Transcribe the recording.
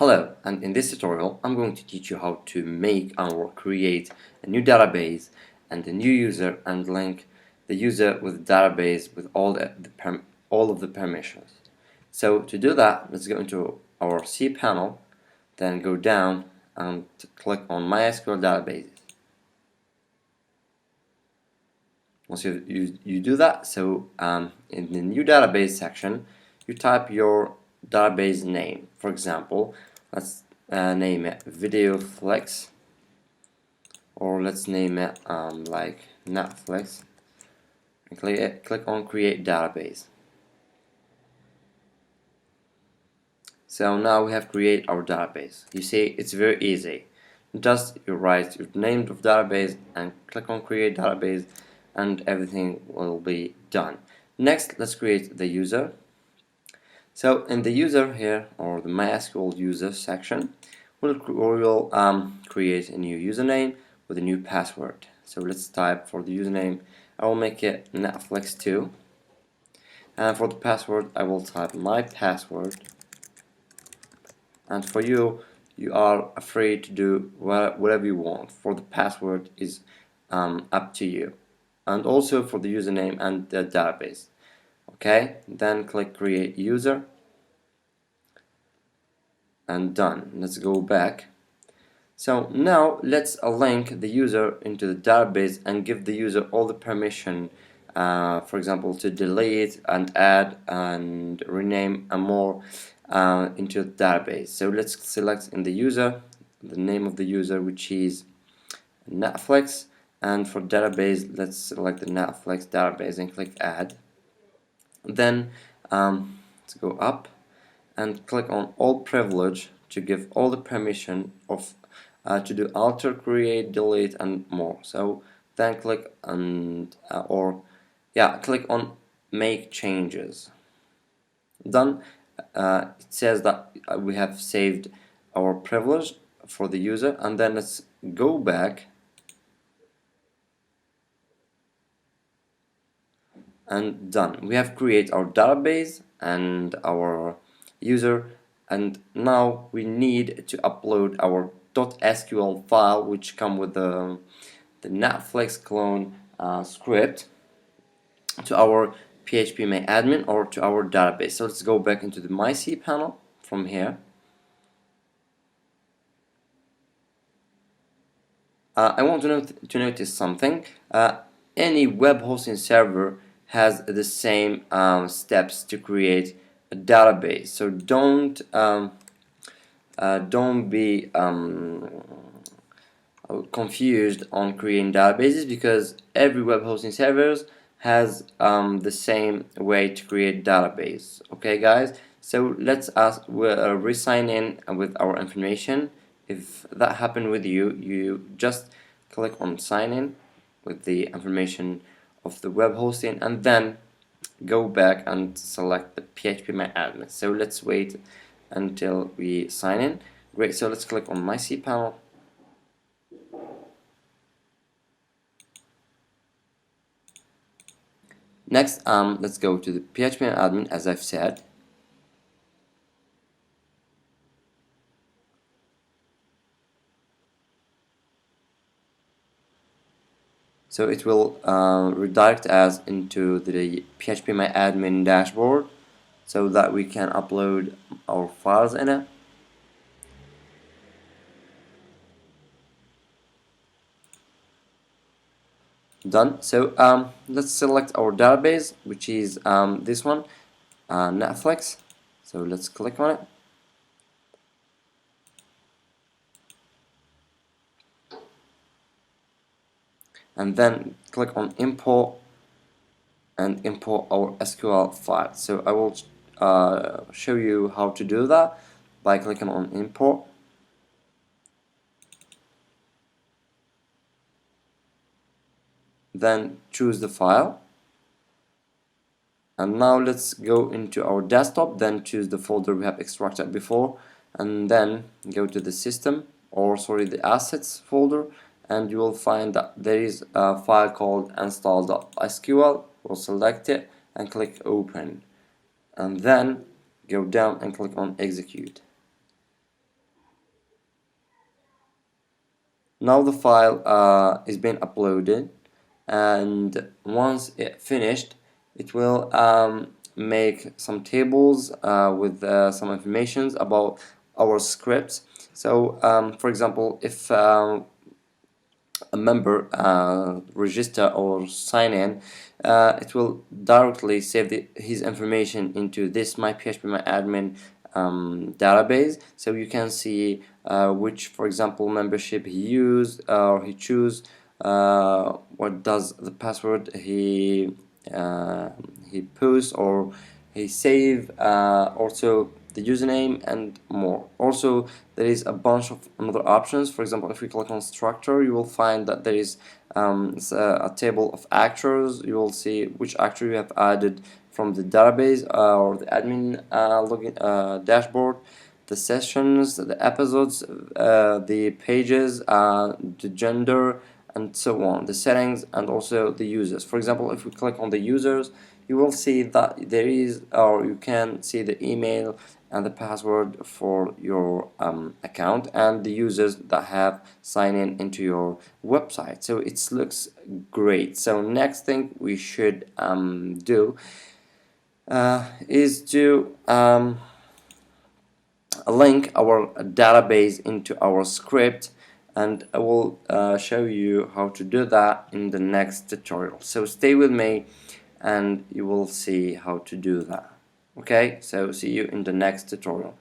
Hello, and in this tutorial I'm going to teach you how to make or create a new database and a new user and link the user with the database with all of the permissions. So to do that, let's go into our cPanel, then go down and click on MySQL databases. Once you do that, so in the new database section, you type your database name. For example, let's name it VideoFlex, or let's name it like Netflix, and click on Create Database. So now we have created our database. You see, it's very easy. Just you write your name of database and click on Create Database, and everything will be done. Next, let's create the user. So in the user here, or the MySQL user section, we'll create a new username with a new password. So let's type for the username, I will make it Netflix2, and for the password I will type my password. And for you are free to do whatever you want. For the password is up to you, and also for the username and the database. Okay, then click create user and done. Let's go back. So now let's link the user into the database and give the user all the permission, for example, to delete and add and rename and more into the database. So let's select in the user the name of the user, which is Netflix, and for database let's select the Netflix database and click add. Then let's go up and click on all privilege to give all the permission of to do alter, create, delete and more. So then click and click on make changes. Done. It says that we have saved our privilege for the user, and then let's go back and done. We have created our database and our user, and now we need to upload our .sql file, which come with the Netflix clone script, to our phpMyAdmin or to our database. So let's go back into the MyCPanel from here. I want to notice something. Any web hosting server has the same steps to create a database, so don't be confused on creating databases, because every web hosting servers has the same way to create database. Okay guys, so let's re-sign in with our information. If that happened with you, you just click on sign in with the information of the web hosting, and then go back and select the phpMyAdmin. So let's wait until we sign in. Great, so let's click on my cPanel. Next, let's go to the phpMyAdmin, as I've said. So it will redirect us into the phpMyAdmin dashboard, so that we can upload our files in it. Done. So let's select our database, which is this one, Netflix. So let's click on it. And then click on import and import our SQL file. So I will show you how to do that by clicking on import. Then choose the file, and now let's go into our desktop, then choose the folder we have extracted before, and then go to the system, or sorry, the assets folder, and you will find that there is a file called install.sql. We'll select it and click open, and then go down and click on execute. Now the file is being uploaded, and once it finished, it will make some tables with some informations about our scripts. So for example, if a member register or sign in, it will directly save his information into this MyPHPMyAdmin database, so you can see which, for example, membership he used or he choose, what does the password he posts or he save, also the username and more. Also, there is a bunch of other options. For example, if we click on structure, you will find that there is a table of actors. You will see which actor you have added from the database or the admin login dashboard, the sessions, the episodes, the pages, the gender, and so on, the settings, and also the users. For example, if we click on the users, you will see that there is, or you can see the email and the password for your account and the users that have signed in into your website. So it looks great. So next thing we should do is to link our database into our script, and I will show you how to do that in the next tutorial. So stay with me and you will see how to do that. Okay, so see you in the next tutorial.